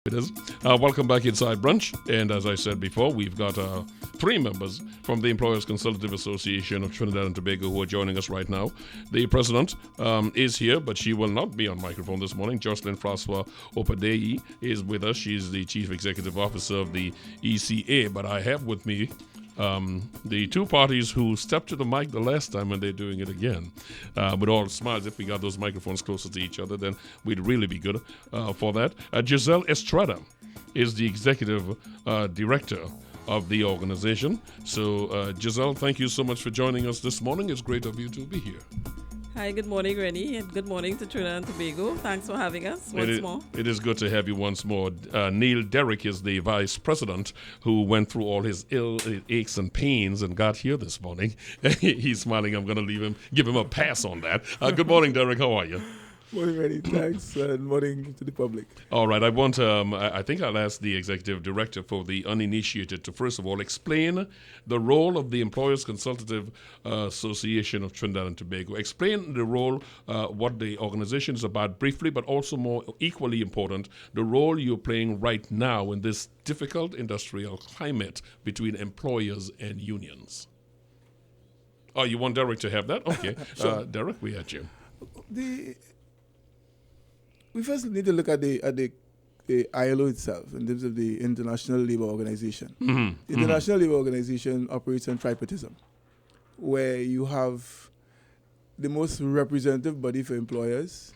It is. Welcome back inside Brunch. And as I said before, we've got three members from the Employers Consultative Association of Trinidad and Tobago who are joining us right now. The president is here, but she will not be on microphone this morning. Jocelyn Francois Opadeyi is with us. She's the Chief Executive Officer of the ECA. But I have with me the two parties who stepped to the mic the last time, and they're doing it again. With all smiles, if we got those microphones closer to each other, then we'd really be good for that. Geselle Estrada is the Executive Director of the organization. So, Geselle, thank you so much for joining us this morning. It's great of you to be here. Hi, good morning, Rennie, and good morning to Trinidad and Tobago. Thanks for having us once more. It is good to have you once more. Derrick is the Vice President who went through all his aches and pains and got here this morning. He's smiling. I'm going to give him a pass on that. Good morning, Derrick. How are you? Morning, Rennie. Thanks, and morning to the public. All right. I think I'll ask the Executive Director for the uninitiated to, first of all, explain the role of the Employers Consultative Association of Trinidad and Tobago. Explain the role, what the organization is about briefly, but also more equally important, the role you're playing right now in this difficult industrial climate between employers and unions. Oh, you want Derrick to have that? Okay. Sure. Derrick, we had you. We first need to look at the ILO itself in terms of the International Labour Organization. Mm-hmm. The International Labour Organization operates on tripartism, where you have the most representative body for employers,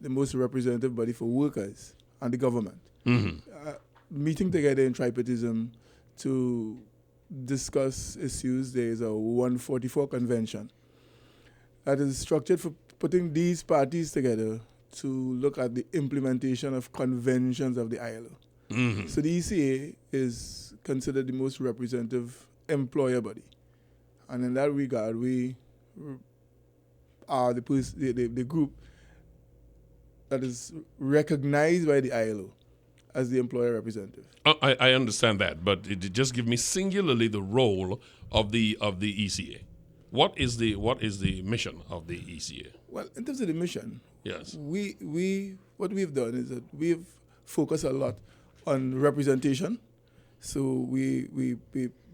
the most representative body for workers, and the government. Mm-hmm. Meeting together in tripartism to discuss issues. There is a 144 convention that is structured for putting these parties together to look at the implementation of conventions of the ILO. Mm-hmm. So the ECA is considered the most representative employer body. And in that regard, we are the group that is recognized by the ILO as the employer representative. I understand that, but just give me singularly the role of the ECA. What is the mission of the ECA? Well, in terms of the mission, yes, we what we've done is that we've focused a lot on representation. So we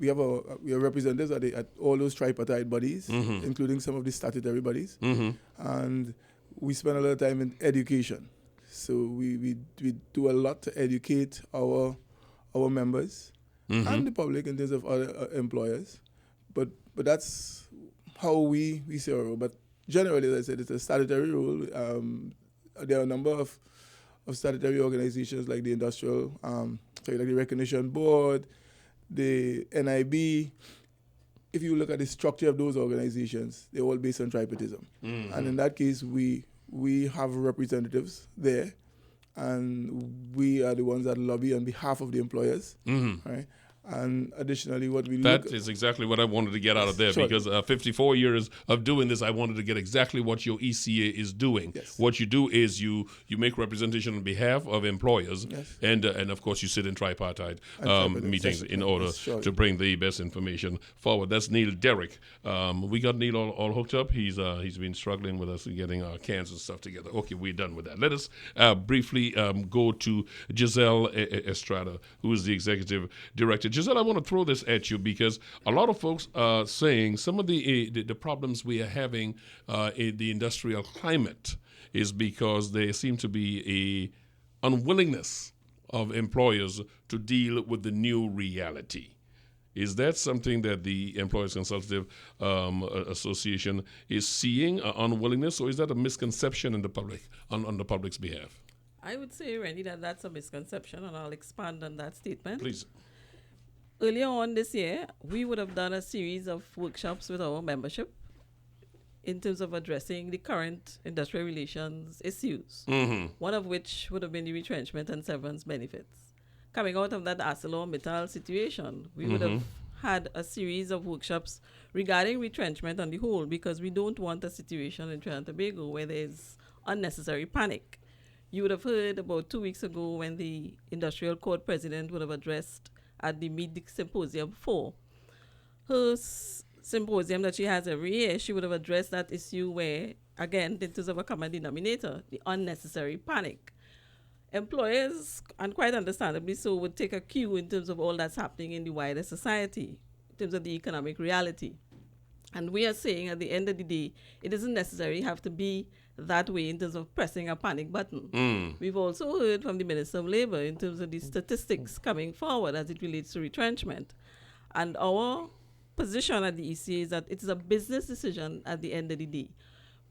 are representatives at all those tripartite bodies, mm-hmm. including some of the statutory bodies, mm-hmm. and we spend a lot of time in education. So we do a lot to educate our members mm-hmm. and the public in terms of other employers. But that's how we see our role. But generally, as I said, it's a statutory role. There are a number of statutory organizations like the like the Recognition Board, the NIB. If you look at the structure of those organizations, they're all based on tripartism. Mm-hmm. And in that case, we have representatives there, and we are the ones that lobby on behalf of the employers, Mm-hmm. right? And additionally, what we That is exactly what I wanted to get out of there, Sure. because 54 years of doing this, I wanted to get exactly what your ECA is doing. Yes. What you do is you make representation on behalf of employers, Yes. and of course you sit in tripartite meetings in order Sure. to bring the best information forward. That's Derrick. We got Neil all hooked up. He's been struggling with us getting our cans and stuff together. Okay, we're done with that. Let us briefly go to Geselle Estrada, who is the Executive Director. Geselle, I want to throw this at you because a lot of folks are saying some of the problems we are having in the industrial climate is because there seem to be a unwillingness of employers to deal with the new reality. Is that something that the Employers Consultative Association is seeing, unwillingness, or is that a misconception in the public on the public's behalf? I would say, Rennie, that's a misconception, and I'll expand on that statement. Please. Earlier on this year, we would have done a series of workshops with our membership in terms of addressing the current industrial relations issues, Mm-hmm. one of which would have been the retrenchment and severance benefits. Coming out of that ArcelorMittal situation, we would have had a series of workshops regarding retrenchment on the whole, because we don't want a situation in Trinidad and Tobago where there's unnecessary panic. You would have heard about 2 weeks ago when the Industrial Court President would have addressed at the Mid Symposium 4. Her symposium that she has every year, she would have addressed that issue where, again, in terms of a common denominator, the unnecessary panic. employers, and quite understandably so, would take a cue in terms of all that's happening in the wider society, in terms of the economic reality. And we are saying at the end of the day, it doesn't necessarily have to be that way in terms of pressing a panic button. We've also heard from the Minister of Labour in terms of the statistics coming forward as it relates to retrenchment. And our position at the ECA is that it is a business decision at the end of the day.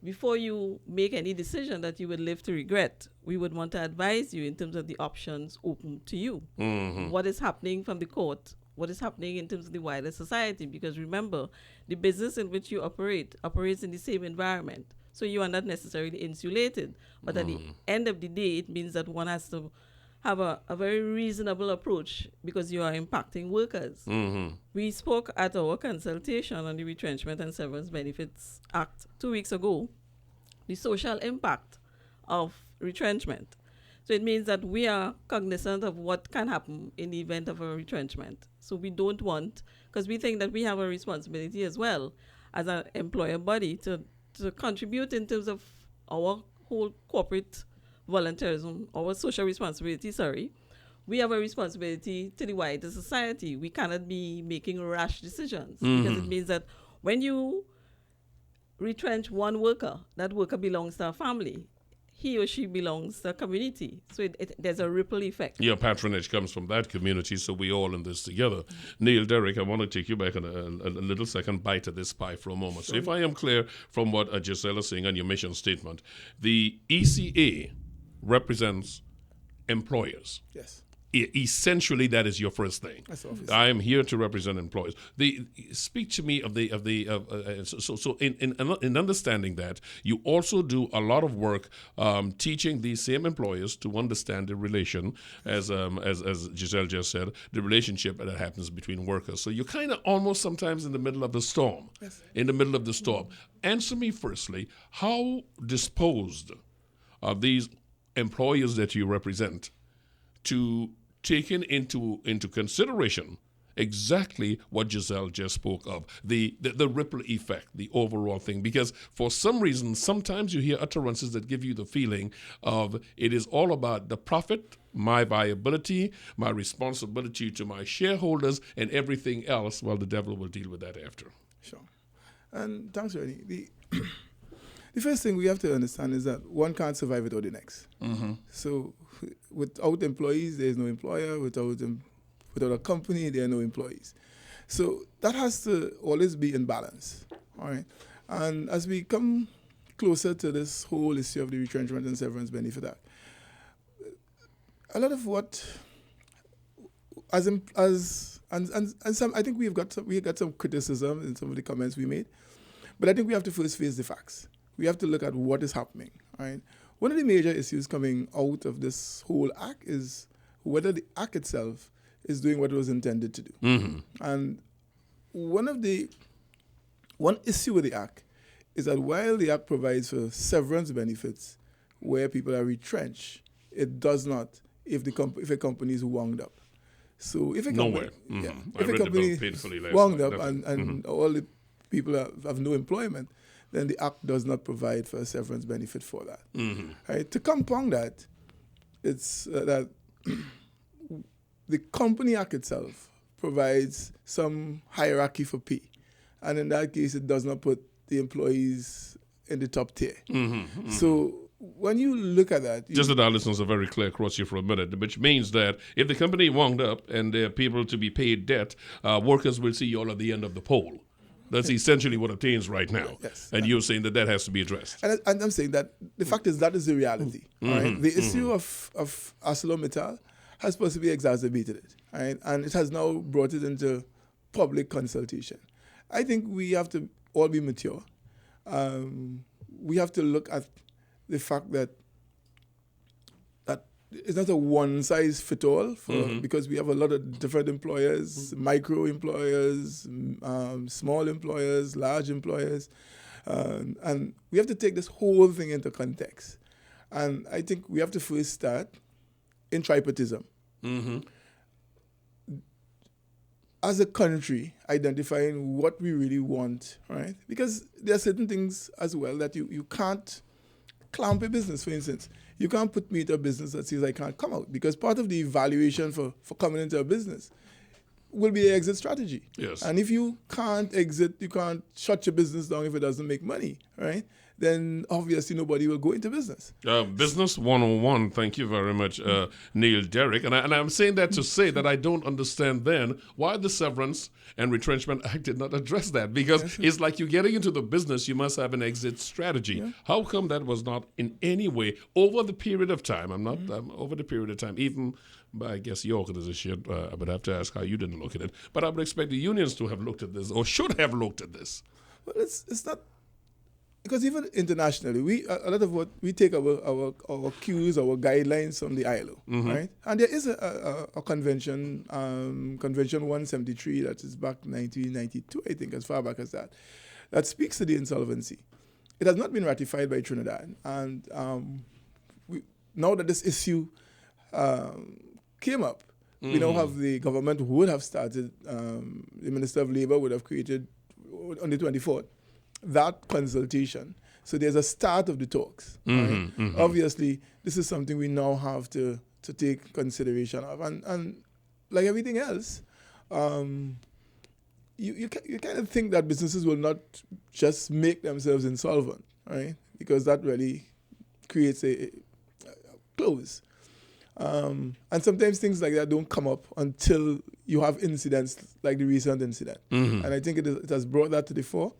Before you make any decision that you would live to regret, we would want to advise you in terms of the options open to you. What is happening from the court? What is happening in terms of the wider society? Because remember, the business in which you operates in the same environment. So you are not necessarily insulated. But at the end of the day, it means that one has to have a very reasonable approach because you are impacting workers. We spoke at our consultation on the Retrenchment and Severance Benefits Act 2 weeks ago, the social impact of retrenchment. So it means that we are cognizant of what can happen in the event of a retrenchment. So we don't want, because we think that we have a responsibility as well as an employer body to contribute in terms of our whole corporate volunteerism, our social responsibility, we have a responsibility to the wider society. We cannot be making rash decisions because it means that when you retrench one worker, that worker belongs to a family. He or she belongs to a community. So there's a ripple effect. Your patronage comes from that community, so we all in this together. Neil, Derrick, I want to take you back on a little second bite at this pie for a moment. Sure. So if I am clear from what Geselle is saying on your mission statement, the ECA represents employers. Yes. Essentially, that is your first thing. That's obvious. I am here to represent employers. Speak to me of in understanding that you also do a lot of work teaching these same employers to understand the relation, as Geselle just said, the relationship that happens between workers. So you're kind of almost sometimes in the middle of the storm. Yes. In the middle of the storm. Answer me firstly, how disposed are these employers that you represent to taking into consideration exactly what Geselle just spoke of, the ripple effect, the overall thing? Because for some reason, sometimes you hear utterances that give you the feeling of it is all about the profit, my viability, my responsibility to my shareholders, and everything else. Well, the devil will deal with that after. Sure. And thanks, Rennie. The first thing we have to understand is that one can't survive without the next. So without employees, there is no employer. Without a company, there are no employees. So that has to always be in balance. All right. And as we come closer to this whole issue of the Retrenchment and Severance Benefit Act, a lot of what, and some, I think we got some criticism in some of the comments we made, but I think we have to first face the facts. We have to look at what is happening. Right? One of the major issues coming out of this whole act is whether the act itself is doing what it was intended to do. And one issue with the act is that while the act provides for severance benefits where people are retrenched, it does not if a company is wound up. So if a company, if a company is wound up and all the people have no employment, then the act does not provide for a severance benefit for that. Right? To compound that, it's that the Company Act itself provides some hierarchy for pay. And in that case, it does not put the employees in the top tier. So when you look at that... Just that our listeners are very clear across you for a minute, which means that if the company wound up and there are people to be paid debt, workers will see you all at the end of the pole. That's essentially what obtains right now. Yes. And you're saying that has to be addressed. And I'm saying that the fact is that is the reality. Right? The issue of ArcelorMittal has possibly exacerbated it. Right? And it has now brought it into public consultation. I think we have to all be mature. We have to look at the fact that it's not a one-size-fits-all because we have a lot of different employers, micro employers, small employers, large employers, and we have to take this whole thing into context. And I think we have to first start in tripartism. As a country, identifying what we really want, right? Because there are certain things as well that you can't clamp a business. For instance, You can't put me into a business that says I can't come out, because part of the evaluation for coming into a business will be the exit strategy. Yes. And if you can't exit, you can't shut your business down if it doesn't make money, right? Then obviously nobody will go into business. Business 101, thank you very much, Neil Derrick. And I'm saying that to say that I don't understand then why the Severance and Retrenchment Act did not address that. Because it's like you're getting into the business, you must have an exit strategy. Yeah. How come that was not in any way over the period of time? I'm not over the period of time, even by, I guess, your organization, I would have to ask how you didn't look at it. But I would expect the unions to have looked at this, or should have looked at this. Well, it's not. Because even internationally, a lot of what we take our cues, our guidelines from the ILO, right? And there is a convention, Convention 173, that is back 1992, I think, as far back as that speaks to the insolvency. It has not been ratified by Trinidad, and now that this issue came up, we now have the government would have started. The Minister of Labour would have created on the 24th. That consultation. So there's a start of the talks. Right? Obviously, this is something we now have to take consideration of. And like everything else, you kind of think that businesses will not just make themselves insolvent, right? Because that really creates a close. And sometimes things like that don't come up until you have incidents like the recent incident. And I think it has brought that to the fore.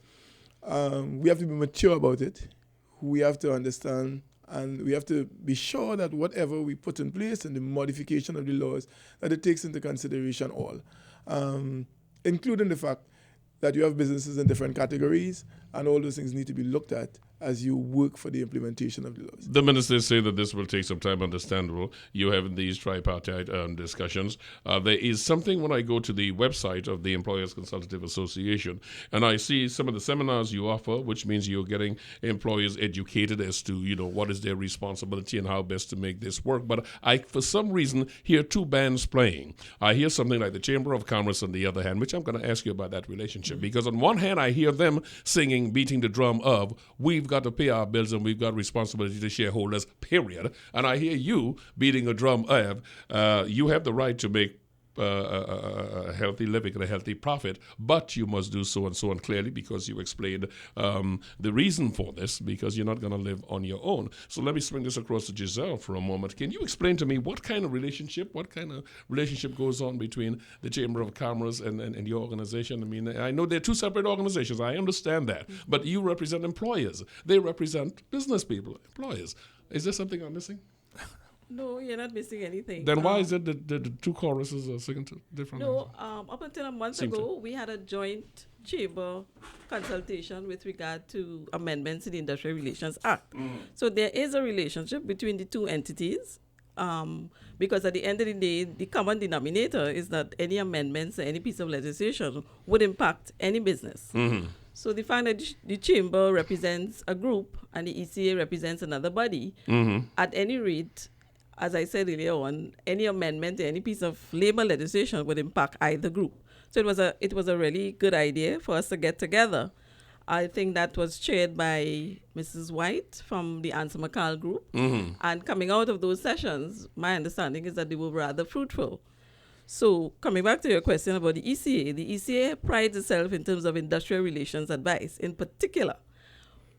We have to be mature about it. We have to understand, and we have to be sure that whatever we put in place and the modification of the laws, that it takes into consideration all, including the fact that you have businesses in different categories, and all those things need to be looked at as you work for the implementation of the laws. The ministers say that this will take some time, understandable. You have these tripartite discussions. There is something when I go to the website of the Employers Consultative Association, and I see some of the seminars you offer, which means you're getting employers educated as to, what is their responsibility and how best to make this work. But I, for some reason, hear two bands playing. I hear something like the Chamber of Commerce on the other hand, which I'm going to ask you about that relationship. Because on one hand, I hear them singing, beating the drum of, we've got to pay our bills and we've got responsibility to shareholders, period. And I hear you beating a drum of, you have the right to make a healthy living and a healthy profit, but you must do so and so, and clearly because you explained the reason for this, because you're not going to live on your own. So let me swing this across to Geselle for a moment. Can you explain to me what kind of relationship goes on between the Chamber of Commerce and your organization? I mean, I know they're two separate organizations. I understand that. But you represent employers. They represent business people, employers. Is there something I'm missing? No, you're not missing anything. Then why is it that the two choruses are singing different? No, up until a month ago, we had a joint chamber consultation with regard to amendments in the Industrial Relations Act. So there is a relationship between the two entities, because at the end of the day, the common denominator is that any amendments or any piece of legislation would impact any business. So the fact that the chamber represents a group and the ECA represents another body, at any rate, as I said earlier on, any amendment to any piece of labor legislation would impact either group. So it was a really good idea for us to get together. I think that was chaired by Mrs. White from the Answer McCall group. And coming out of those sessions, my understanding is that they were rather fruitful. So coming back to your question about the ECA prides itself in terms of industrial relations advice. In particular,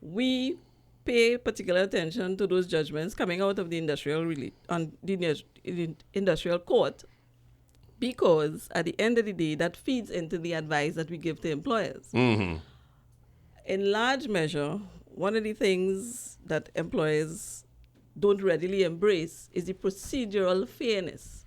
we pay particular attention to those judgments coming out of the industrial court, because at the end of the day, that feeds into the advice that we give to employers. In large measure, one of the things that employers don't readily embrace is the procedural fairness